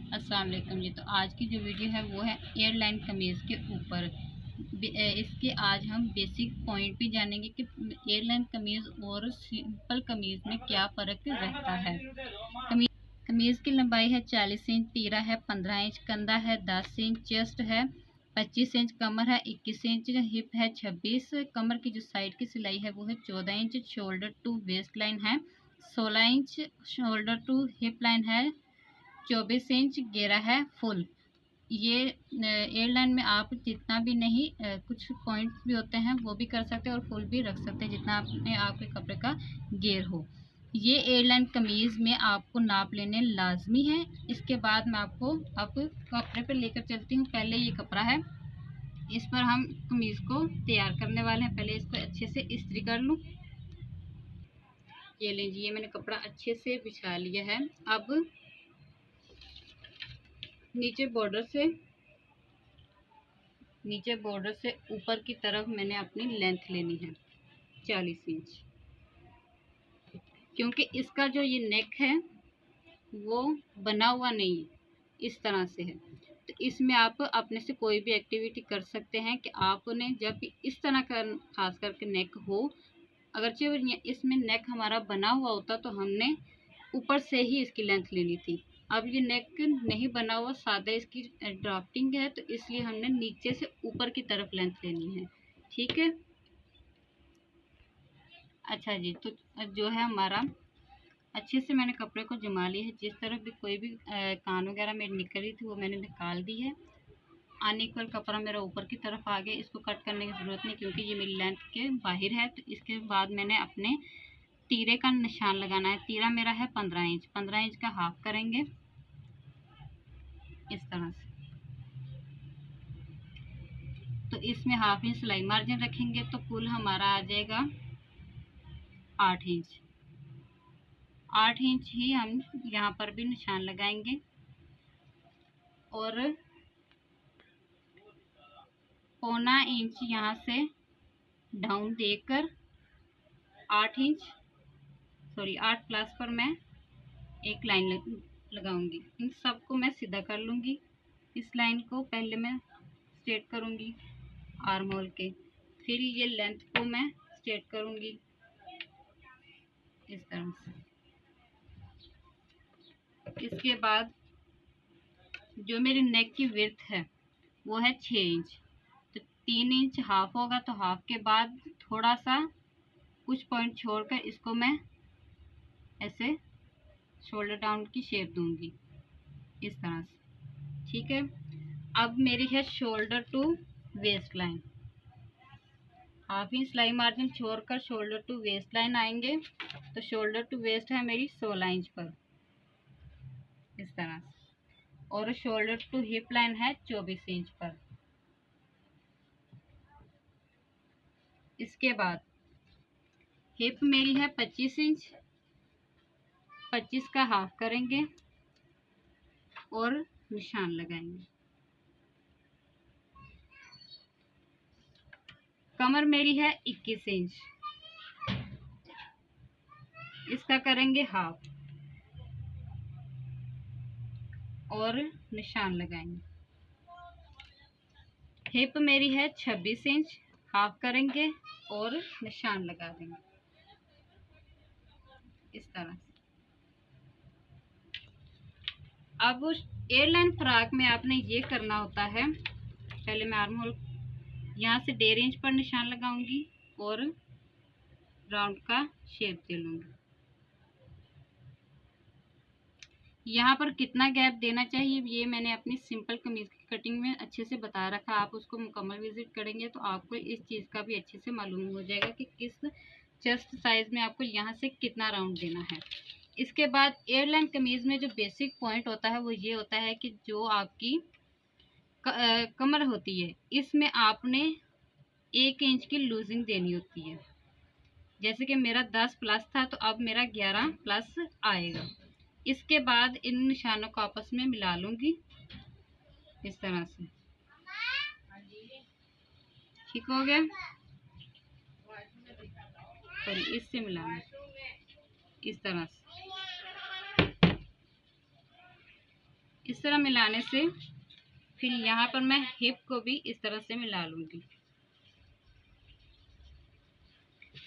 अस्सलाम वालेकुम जी। तो आज की जो वीडियो है वो है एयरलाइन कमीज़ के ऊपर। इसके आज हम बेसिक पॉइंट भी जानेंगे कि एयरलाइन कमीज़ और सिंपल कमीज़ में क्या फ़र्क रहता है। कमीज़ की लंबाई है 40 इंच, तीरा है 15 इंच, कंधा है 10 इंच, चेस्ट है 25 इंच, कमर है 21 इंच, हिप है 26, कमर की जो साइड की सिलाई है वो है 14 inch, shoulder to waist line है 16 inch, shoulder to hip line है 24 इंच, घेरा है फुल। ये एयरलाइन में आप जितना भी नहीं कुछ पॉइंट्स भी होते हैं वो भी कर सकते हैं और फुल भी रख सकते हैं जितना आपने आपके कपड़े का घेर हो। ये एयरलाइन कमीज़ में आपको नाप लेने लाजमी है। इसके बाद मैं आपको अब कपड़े पे लेकर चलती हूँ। पहले ये कपड़ा है, इस पर हम कमीज़ को तैयार करने वाले हैं। पहले इसको अच्छे से इस्त्री कर लूँ। ये लीजिए, ये मैंने कपड़ा अच्छे से बिछा लिया है। अब नीचे बॉर्डर से ऊपर की तरफ मैंने अपनी लेंथ लेनी है 40 इंच, क्योंकि इसका जो ये नेक है वो बना हुआ नहीं है, इस तरह से है। तो इसमें आप अपने से कोई भी एक्टिविटी कर सकते हैं कि आपने जब भी इस तरह का खास करके नेक हो, अगरचे इसमें नेक हमारा बना हुआ होता तो हमने ऊपर से ही इसकी लेंथ लेनी थी। अब ये नेक नहीं बना हुआ, सादा इसकी ड्राफ्टिंग है, तो इसलिए हमने नीचे से ऊपर की तरफ लेंथ लेनी है। ठीक है। अच्छा जी, तो जो है हमारा अच्छे से मैंने कपड़े को जमा लिया है। जिस तरफ भी कोई भी कान वगैरह मेरी निकल रही थी वो मैंने निकाल दी है। अनइक्वल कपड़ा मेरा ऊपर की तरफ आ गया, इसको कट करने की ज़रूरत नहीं क्योंकि ये मेरी लेंथ के बाहर है। तो इसके बाद मैंने अपने तीरे का निशान लगाना है। तीरा मेरा है 15 इंच, 15 इंच का हाफ करेंगे इस तरह से। तो इसमें हाफ इंच सिलाई मार्जिन रखेंगे तो कुल हमारा आ जाएगा 8 इंच। 8 इंच ही हम यहाँ पर भी निशान लगाएंगे और 1.25 इंच यहाँ से डाउन देकर 8 प्लस पर मैं एक लाइन लगाऊंगी। इन सबको मैं सीधा कर लूँगी। इस लाइन को पहले मैं स्ट्रेट करूँगी आर्म होल के, फिर ये लेंथ को मैं स्ट्रेट करूँगी इस तरह से। इसके बाद जो मेरी नेक की विड्थ है वो है 6 इंच, तो 3 इंच हाफ होगा, तो हाफ के बाद थोड़ा सा कुछ पॉइंट छोड़कर इसको मैं ऐसे शोल्डर डाउन की शेप दूंगी इस तरह से। ठीक है। अब मेरी है shoulder to waist line. Half inch सिलाई मार्जिन छोड़कर शोल्डर टू वेस्ट लाइन आएंगे, तो शोल्डर टू वेस्ट है मेरी 16 इंच पर इस तरह से, और शोल्डर टू हिप लाइन है 24 इंच पर। इसके बाद हिप मेरी है 25 इंच, 25 का हाफ करेंगे और निशान लगाएंगे। कमर मेरी है 21 इंच, इसका करेंगे हाफ और निशान लगाएंगे। हिप मेरी है 26 इंच, हाफ करेंगे और निशान लगा देंगे इस तरह से। अब एयरलाइन फ्रॉक में आपने ये करना होता है, पहले मैं आर्म होल यहाँ से 1.5 इंच पर निशान लगाऊंगी और राउंड का शेप दे लूँगी। यहाँ पर कितना गैप देना चाहिए ये मैंने अपनी सिंपल कमीज की कटिंग में अच्छे से बता रखा। आप उसको मुकम्मल विजिट करेंगे तो आपको इस चीज़ का भी अच्छे से मालूम हो जाएगा कि किस चेस्ट साइज में आपको यहाँ से कितना राउंड देना है। इसके बाद एयरलाइन कमीज में जो बेसिक पॉइंट होता है वो ये होता है कि जो आपकी कमर होती है इसमें आपने 1 इंच की लूजिंग देनी होती है। जैसे कि मेरा 10 प्लस था तो अब मेरा 11 प्लस आएगा। इसके बाद इन निशानों को आपस में मिला लूंगी इस तरह से। ठीक हो गया। सॉरी, इससे मिलाना इस तरह से। इस तरह मिलाने से फिर यहाँ पर मैं हिप को भी इस तरह से मिला लूँगी।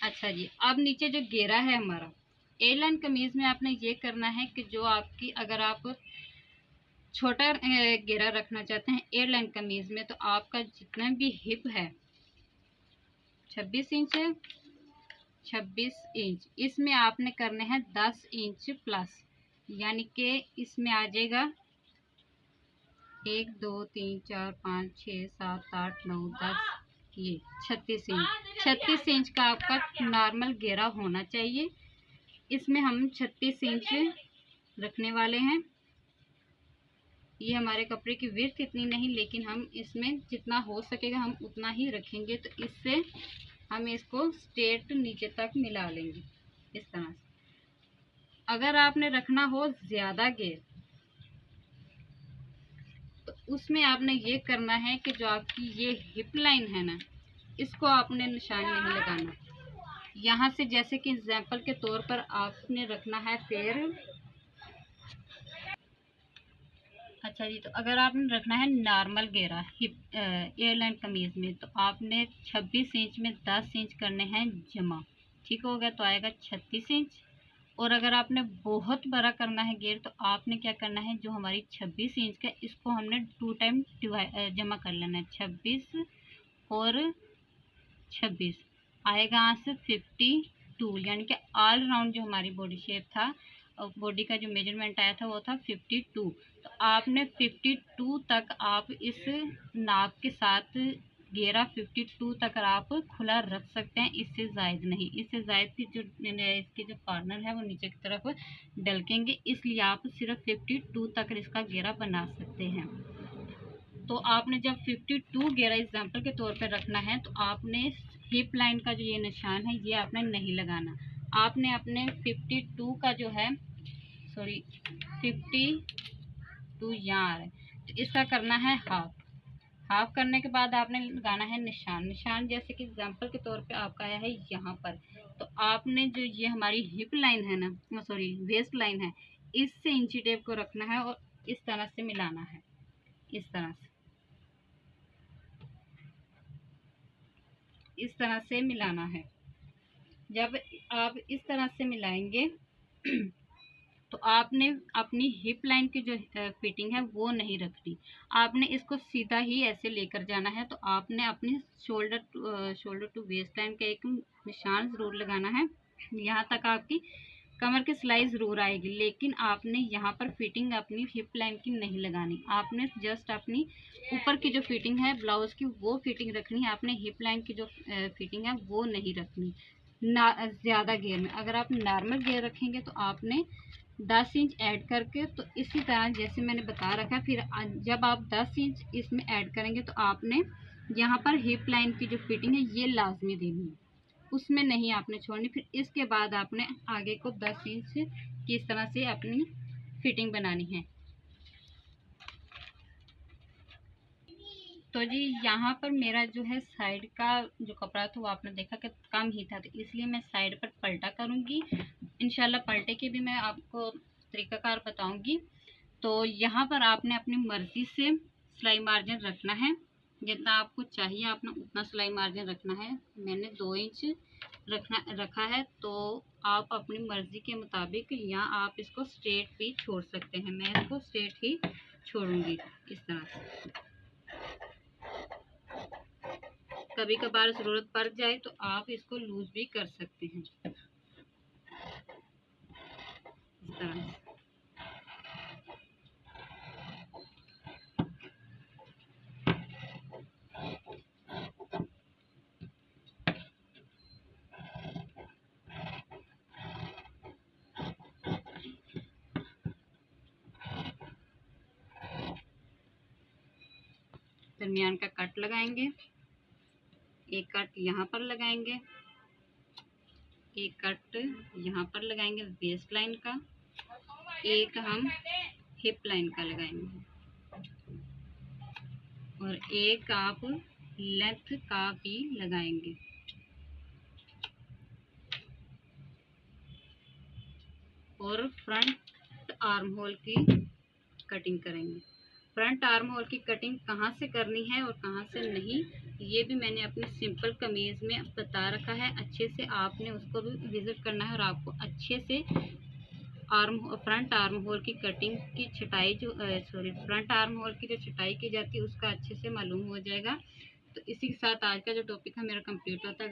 अच्छा जी, अब नीचे जो घेरा है हमारा, ए लाइन कमीज में आपने ये करना है कि जो आपकी, अगर आप छोटा घेरा रखना चाहते हैं ए लाइन कमीज में, तो आपका जितना भी हिप है 26 इंच है, 26 इंच इसमें आपने करने हैं 10 इंच प्लस, यानी कि इसमें आ जाएगा 1 2 3 4 5 6 7 8 9 10, ये 36 इंच। 36 इंच का आपका नॉर्मल घेरा होना चाहिए। इसमें हम 36 इंच रखने वाले हैं। ये हमारे कपड़े की विड्थ इतनी नहीं, लेकिन हम इसमें जितना हो सकेगा हम उतना ही रखेंगे, तो इससे हम इसको स्ट्रेट नीचे तक मिला लेंगे इस तरह से। अगर आपने रखना हो ज़्यादा घेर, तो उसमें आपने ये करना है कि जो आपकी ये हिप लाइन है ना, इसको आपने निशान नहीं लगाना। यहाँ से जैसे कि एग्जाम्पल के तौर पर आपने रखना है फिर, अच्छा जी, तो अगर आपने रखना है नॉर्मल घेरा हिप एयरलाइन कमीज में, तो आपने 26 इंच में 10 इंच करने हैं जमा। ठीक हो गया, तो आएगा 36 इंच। और अगर आपने बहुत बड़ा करना है घेर, तो आपने क्या करना है, जो हमारी 26 इंच का, इसको हमने 2 टाइम जमा कर लेना है। 26 और 26 आएगा यहाँ से 52, यानी कि ऑल राउंड जो हमारी बॉडी शेप था, बॉडी का जो मेजरमेंट आया था वो था 52। तो आपने 52 तक आप इस नाप के साथ घेरा 52 तक आप खुला रख सकते हैं, इससे ज़ायद नहीं। इससे ज़ायद की जो इसके जो कॉर्नर है वो नीचे की तरफ डलकेंगे, इसलिए आप सिर्फ 52 तक इसका घेरा बना सकते हैं। तो आपने जब 52 घेरा एग्जाम्पल के तौर पर रखना है, तो आपने हिप लाइन का जो ये निशान है ये आपने नहीं लगाना। आपने अपने 52 का जो है, सॉरी 52 यहाँ आ रहा है, तो इसका करना है हाफ। हाफ करने के बाद आपने लगाना है निशान। निशान जैसे कि एग्जाम्पल के तौर पे आपका आया है यहाँ पर, तो आपने जो ये हमारी हिप लाइन है ना, सॉरी वेस्ट लाइन है, इससे इंची टेप को रखना है और इस तरह से मिलाना है, इस तरह से, इस तरह से मिलाना है। जब आप इस तरह से मिलाएंगे तो आपने अपनी हिप लाइन की जो फिटिंग है वो नहीं रखनी, आपने इसको सीधा ही ऐसे लेकर जाना है। तो आपने अपनी शोल्डर टू वेस्ट लाइन का एक निशान ज़रूर लगाना है। यहाँ तक आपकी कमर की सिलाई ज़रूर आएगी, लेकिन आपने यहाँ पर फिटिंग अपनी हिप लाइन की नहीं लगानी। आपने जस्ट अपनी ऊपर की जो फिटिंग है ब्लाउज़ की वो फिटिंग रखनी है, आपने हिप लाइन की जो फिटिंग है वो नहीं रखनी ना ज़्यादा घेर में। अगर आप नॉर्मल घेर रखेंगे तो आपने 10 इंच ऐड करके, तो इसी तरह जैसे मैंने बता रखा, फिर जब आप 10 इंच इसमें ऐड करेंगे तो आपने यहाँ पर हिप लाइन की जो फिटिंग है ये लाजमी देनी है, उसमें नहीं आपने छोड़नी। फिर इसके बाद आपने आगे को 10 इंच की इस तरह से अपनी फिटिंग बनानी है। तो जी यहाँ पर मेरा जो है साइड का जो कपड़ा था वो आपने देखा कि कम ही था, तो इसलिए मैं साइड पर पलटा करूँगी। इंशाल्लाह पलटे के भी मैं आपको तरीकाकार बताऊँगी। तो यहाँ पर आपने अपनी मर्ज़ी से सिलाई मार्जिन रखना है, जितना आपको चाहिए आपने उतना सिलाई मार्जिन रखना है। मैंने 2 इंच रखा है, तो आप अपनी मर्ज़ी के मुताबिक यहाँ आप इसको स्ट्रेट भी छोड़ सकते हैं। मैं इसको स्ट्रेट ही छोड़ूंगी इस तरह से। कभी कभार ज़रूरत पड़ जाए तो आप इसको लूज भी कर सकते हैं इस तरह से। दरमियान का कट लगाएंगे, एक कट यहाँ पर लगाएंगे, एक कट यहाँ पर लगाएंगे वेस्ट लाइन का, एक हम हिप लाइन का लगाएंगे, और एक आप लेंथ का भी लगाएंगे। और फ्रंट आर्म होल की कटिंग करेंगे। फ्रंट आर्म होल की कटिंग कहाँ से करनी है और कहाँ से नहीं, ये भी मैंने अपनी सिंपल कमीज़ में बता रखा है। अच्छे से आपने उसको भी विज़िट करना है और आपको अच्छे से फ्रंट आर्म होल की कटिंग की छटाई फ्रंट आर्म होल की जो छटाई की जाती है उसका अच्छे से मालूम हो जाएगा। तो इसी के साथ आज का जो टॉपिक है मेरा कंप्लीट होता है।